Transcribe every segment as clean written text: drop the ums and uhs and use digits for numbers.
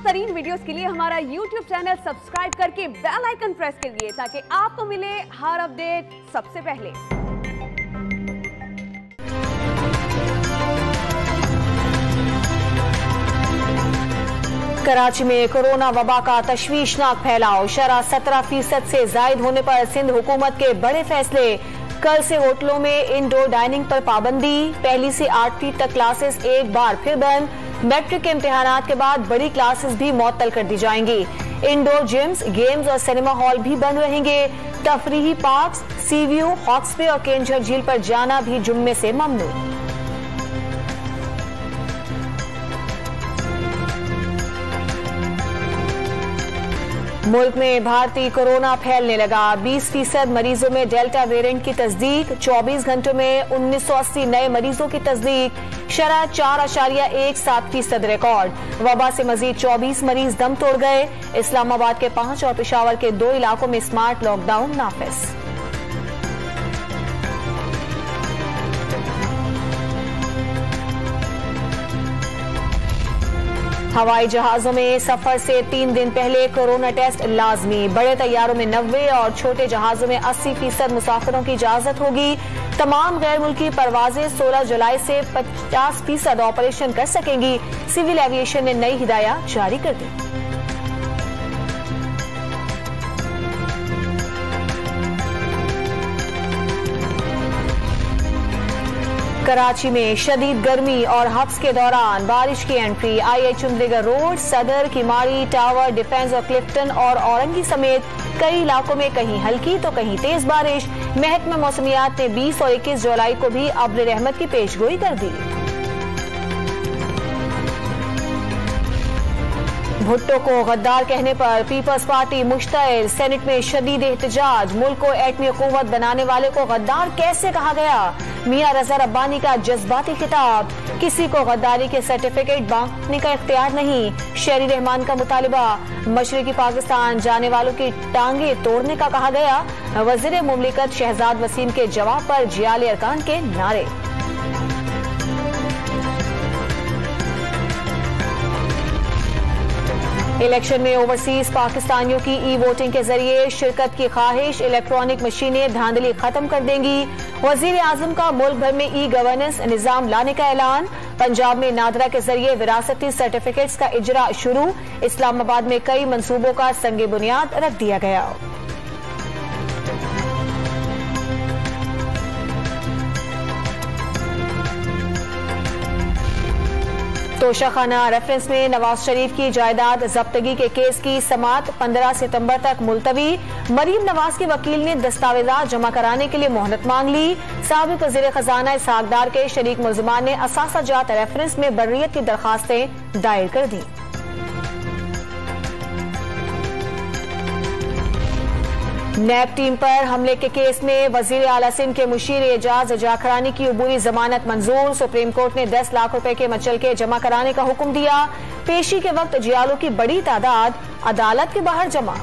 तरीन वीडियोस के लिए हमारा YouTube चैनल सब्सक्राइब करके बेल आइकन प्रेस करिए ताकि आपको मिले हर अपडेट सबसे पहले। कराची में कोरोना वबा का तशवीशनाक फैलाव, शरह 17% से जायद होने पर सिंध हुकूमत के बड़े फैसले। कल से होटलों में इंडोर डाइनिंग पर पाबंदी, पहली से 8वीं तक क्लासेस एक बार फिर बंद। मैट्रिक के इम्तिहानात के बाद बड़ी क्लासेस भी मुअत्तल कर दी जाएंगी। इंडोर जिम्स, गेम्स और सिनेमा हॉल भी बंद रहेंगे। तफरीही पार्क्स, सी व्यू, हॉक्सबे और केंझर झील पर जाना भी जुम्मे से ममनू। मुल्क में भारतीय कोरोना फैलने लगा, 20% मरीजों में डेल्टा वेरिएंट की तस्दीक। 24 घंटों में 1980 नए मरीजों की तस्दीक, शरह 4.17% रिकॉर्ड। वबा से मजीद 24 मरीज दम तोड़ गए। इस्लामाबाद के 5 और पेशावर के 2 इलाकों में स्मार्ट लॉकडाउन नाफिज। हवाई जहाजों में सफर से 3 दिन पहले कोरोना टेस्ट लाजमी। बड़े तैयारों में 90 और छोटे जहाजों में 80% मुसाफिरों की इजाजत होगी। तमाम गैर मुल्की परवाजें 16 जुलाई से 50% ऑपरेशन कर सकेंगी। सिविल एविएशन ने नई हिदायत जारी कर दी। कराची में शदीद गर्मी और हब्स के दौरान बारिश की एंट्री। IH चुंदरीगढ़ रोड, सदर, किमाड़ी, टावर, डिफेंस और क्लिफ्टन और औरंगी समेत कई इलाकों में कहीं हल्की तो कहीं तेज बारिश। महकमा मौसमियात ने 20 और 21 जुलाई को भी अब्र रहमत की पेशगोई कर दी। भुट्टो को गद्दार कहने पर पीपल्स पार्टी मुश्तइल, सेनेट में शदीद एहतजाज। मुल्क को एटमी हुकूमत बनाने वाले को गद्दार कैसे कहा गया? मियां रजा रब्बानी का जज्बाती खिताब। किसी को गद्दारी के सर्टिफिकेट बांटने का इख्तियार नहीं, शेरी रहमान का मुतालिबा। मशरिकी पाकिस्तान जाने वालों की टांगे तोड़ने का कहा गया। वजीर मुमलिकत शहजाद वसीम के जवाब पर जियाले अरकान के नारे। इलेक्शन में ओवरसीज पाकिस्तानियों की ई वोटिंग के जरिए शिरकत की ख्वाहिश, इलेक्ट्रॉनिक मशीनें धांधली खत्म कर देंगी। वजीर आजम का मुल्क भर में ई गवर्नेंस निजाम लाने का ऐलान। पंजाब में नादरा के जरिए विरासती सर्टिफिकेट्स का इजरा शुरू। इस्लामाबाद में कई मंसूबों का संगे बुनियाद रख दिया गया। तोशाखाना रेफरेंस में नवाज शरीफ की जायदाद जब्तगी के केस की समाअत 15 सितंबर तक मुलतवी। मरीम नवाज के वकील ने दस्तावेजात जमा कराने के लिए मोहलत मांग ली। साबिक वजीर खजाना इसहाक डार के शरीक मुल्जिमान ने असासाजात रेफरेंस में बर्रियत की दरखास्तें दायर कर दी। नैब टीम पर हमले के केस में वजीर आला सिंध के मुशीर एजाज जाखरानी की अबूरी जमानत मंजूर। सुप्रीम कोर्ट ने 10 लाख रुपए के मचलके जमा कराने का हुक्म दिया। पेशी के वक्त जियालों की बड़ी तादाद अदालत के बाहर जमा।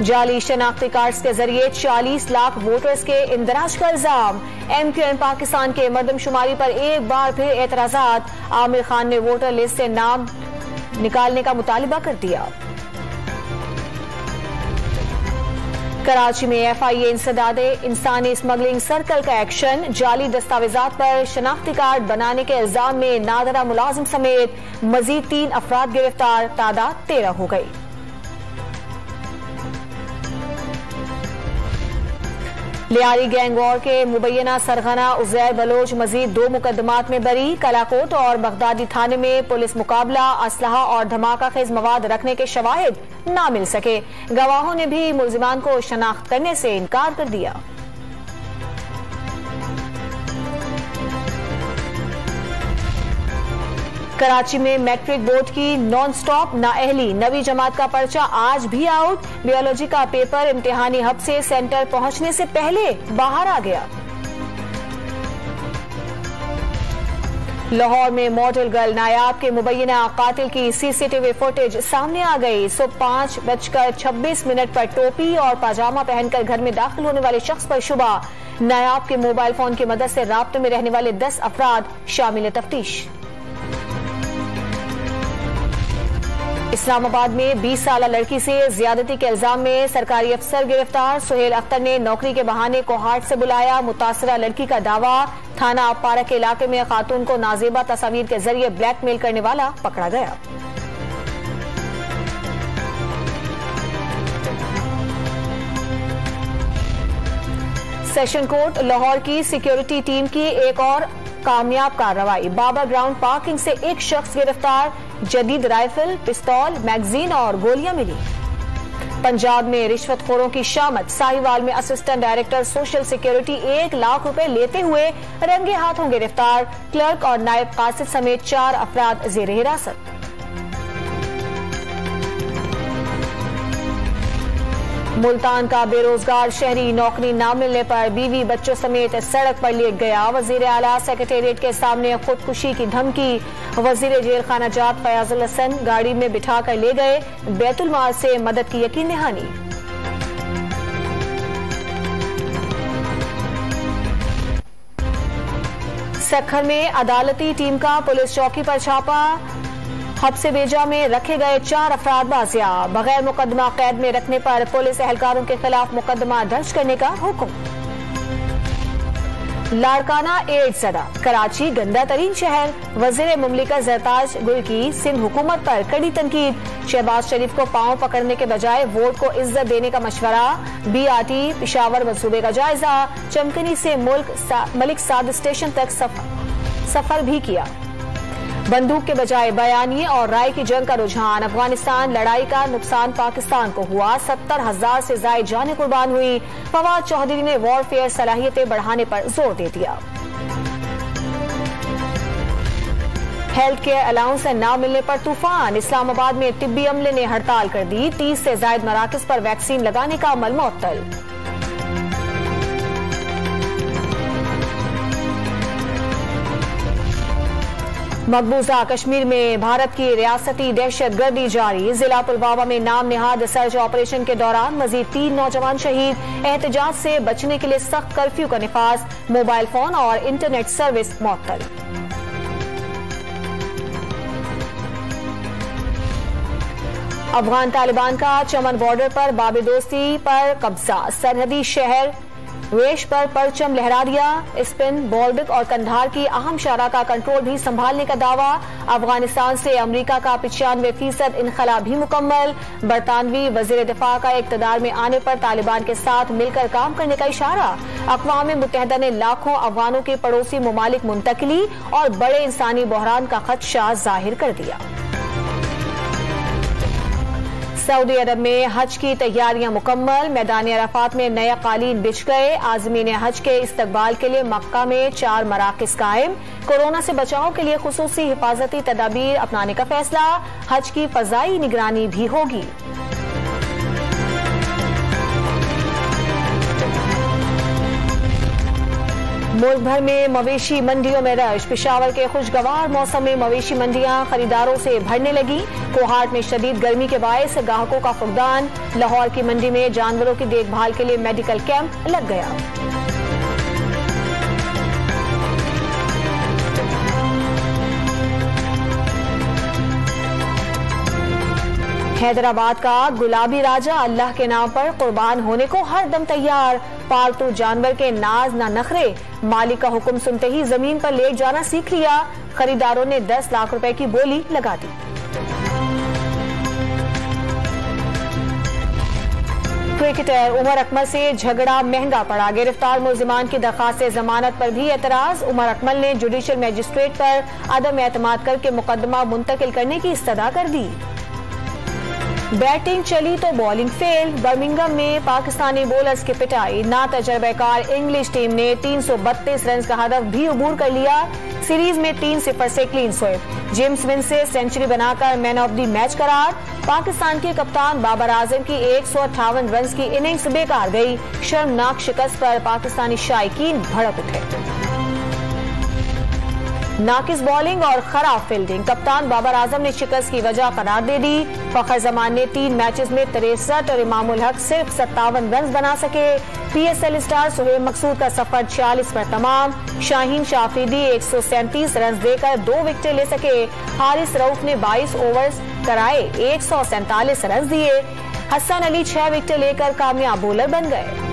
जाली शनाख्ती कार्ड्स के जरिए 40 लाख वोटर्स के इंदराज का इल्जाम। MQM पाकिस्तान के मर्दमशुमारी पर एक बार फिर एतराजात। आमिर खान ने वोटर लिस्ट से नाम निकालने का मुतालिबा कर दिया। कराची में FIA इंसदादे इंसानी स्मगलिंग सर्कल का एक्शन। जाली दस्तावेजात पर शनाख्ती कार्ड बनाने के इल्जाम में नादरा मुलाजिम समेत मजीद 3 अफराद गिरफ्तार, तादाद 13 हो गई। लियारी गैंग वॉर के मुबैना सरगना उजैर बलोच मजीद 2 मुकदमात में बरी। कलाकोट और बगदादी थाने में पुलिस मुकाबला, असलहा और धमाका खेज मवाद रखने के शवाहिद ना मिल सके। गवाहों ने भी मुल्जिमान को शनाख्त करने से इनकार कर दिया। कराची में मैट्रिक बोर्ड की नॉन स्टॉप नाअहली, 9वीं जमात का पर्चा आज भी आउट। बायोलॉजी का पेपर इम्तिहानी हब से सेंटर पहुंचने से पहले बाहर आ गया। लाहौर में मॉडल गर्ल नायाब के मुबैना कातिल की CCTV फुटेज सामने आ गई। सुबह 5:26 पर टोपी और पाजामा पहनकर घर में दाखिल होने वाले शख्स पर शुबा। नायाब के मोबाइल फोन की मदद से राब्ते में रहने वाले 10 अफराद शामिल तफ्तीश। इस्लामाबाद में 20 साल लड़की से ज्यादती के इल्जाम में सरकारी अफसर गिरफ्तार। सुहेल अख्तर ने नौकरी के बहाने कोहाट से बुलाया। मुतासरा लड़की का दावा, थाना अपारा के इलाके में खातून को नाजेबा तस्वीर के जरिए ब्लैकमेल करने वाला पकड़ा गया। सेशन कोर्ट लाहौर की सिक्योरिटी टीम की एक और कामयाब कार्रवाई। बाबर ग्राउंड पार्किंग से एक शख्स गिरफ्तार। जदीद राइफल, पिस्तौल, मैगजीन और गोलियां मिली। पंजाब में रिश्वतखोरों की शामत। साहिवाल में assistant director social security 1 lakh रुपए लेते हुए रंगे हाथों गिरफ्तार। क्लर्क और नायब कासिद समेत 4 अफराद जेर हिरासत। मुल्तान का बेरोजगार शहरी नौकरी न मिलने पर बीवी बच्चों समेत सड़क पर लेट गया। वजीर आला सेक्रेटेरिएट के सामने खुदकुशी की धमकी। वजीर जेल खाना जात फयाजुल हसन गाड़ी में बिठाकर ले गए। बैतुल माल से मदद की यकीन दहानी। सखर में अदालती टीम का पुलिस चौकी पर छापा। हब्से बेजा में रखे गए 4 अफराद बाजियाब। बगैर मुकदमा कैद में रखने पर पुलिस एहलकारों के खिलाफ मुकदमा दर्ज करने का हुक्म। लाड़काना एड्स ज़दा, कराची गंदा तरीन शहर। वजीर मुमलिकत ज़रताज गुल की सिंध हुकूमत पर कड़ी तनकीद। शहबाज शरीफ को पांव पकड़ने के बजाय वोट को इज्जत देने का मशवरा। BRT पिशावर मंसूबे का जायजा। चमकनी से मलिक साद स्टेशन तक सफर भी किया। बंदूक के बजाय बयानिए और राय की जंग का रुझान। अफगानिस्तान लड़ाई का नुकसान पाकिस्तान को हुआ। 70,000 से ज्यादा जानें कुर्बान हुई। फवाद चौधरी ने वॉरफेयर सलाहियतें बढ़ाने पर जोर दे दिया। हेल्थ केयर अलाउंस न मिलने पर तूफान। इस्लामाबाद में तिब्बी अमले ने हड़ताल कर दी। 30 से ज्यादा मराकज पर वैक्सीन लगाने का अमल मुअत्तल। मकबूजा कश्मीर में भारत की रियासती दहशतगर्दी जारी। जिला पुलवामा में नाम निहाद सर्च ऑपरेशन के दौरान मजीद 3 नौजवान शहीद। एहतजाज से बचने के लिए सख्त कर्फ्यू का निफाज। मोबाइल फोन और इंटरनेट सर्विस मुअत्तल। अफगान तालिबान का चमन बॉर्डर पर बाब-ए-दोस्ती पर कब्जा। सरहदी शहर वेश पर परचम लहरा दिया। स्पिन, बोल्बिक और कंधार की अहम शारा का कंट्रोल भी संभालने का दावा। अफगानिस्तान से अमेरिका का 95% इनखला भी मुकम्मल। बरतानवी वजीर दिफा का इक्तदार में आने पर तालिबान के साथ मिलकर काम करने का इशारा। अक़वाम मुत्तहिदा ने लाखों अफगानों के पड़ोसी मुमालिक मुंतकिली और बड़े इंसानी बहरान का खदशा जाहिर कर दिया। सऊदी अरब में हज की तैयारियां मुकम्मल। मैदान अराफात में नया कालीन बिछ गए। आज़मीन हज के इस्तकबाल के लिए मक्का में 4 मराकिज़ कायम। कोरोना से बचाव के लिए खुसूसी हिफाजती तदाबीर अपनाने का फैसला। हज की फजाई निगरानी भी होगी। मुल्क भर में मवेशी मंडियों में रश। पेशावर के खुशगवार मौसम में मवेशी मंडियां खरीदारों से भरने लगी। कोहाट में शदीद गर्मी के बायस ग्राहकों का फुकदान। लाहौर की मंडी में जानवरों की देखभाल के लिए मेडिकल कैंप लग गया। हैदराबाद का गुलाबी राजा अल्लाह के नाम पर कुर्बान होने को हर दम तैयार। पालतू जानवर के नाज न नखरे। मालिक का हुक्म सुनते ही जमीन पर लेट जाना सीख लिया। खरीदारों ने 10 लाख रुपए की बोली लगा दी। क्रिकेटर उमर अकमल से झगड़ा महंगा पड़ा। गिरफ्तार मुलजिमान की दरखास्त जमानत पर भी एतराज। उमर अकमल ने जुडिशियल मजिस्ट्रेट पर अदम एतमाद करके मुकदमा मुंतकिल करने की इस्तदा कर दी। बैटिंग चली तो बॉलिंग फेल। बर्मिंघम में पाकिस्तानी बॉलर्स की पिटाई। ना तजर्बेकार इंग्लिश टीम ने 332 रन का हदफ भी अबूर कर लिया। सीरीज में 3-0 से क्लीन स्वीप। जेम्स विन से सेंचुरी बनाकर मैन ऑफ द मैच करार। पाकिस्तान के कप्तान बाबर आजम की 158 रन की इनिंग्स बेकार गई। शर्मनाक शिकस्त पर पाकिस्तानी शायकीन भड़क उठे। नाकिस बॉलिंग और खराब फील्डिंग, कप्तान बाबर आजम ने शिकस्त की वजह करार दे दी। फखर जमान ने 3 मैचेस में 63 और इमामुल हक सिर्फ 57 रन बना सके। PSL स्टार सुहेब मकसूद का सफर 46 पर तमाम। शाहीन शाफरीदी 137 रन देकर 2 विकेटें ले सके। हारिस रऊफ ने 22 ओवर्स कराए 147 रन दिए। हसन अली 6 विकेटें लेकर कामयाब बॉलर बन गए।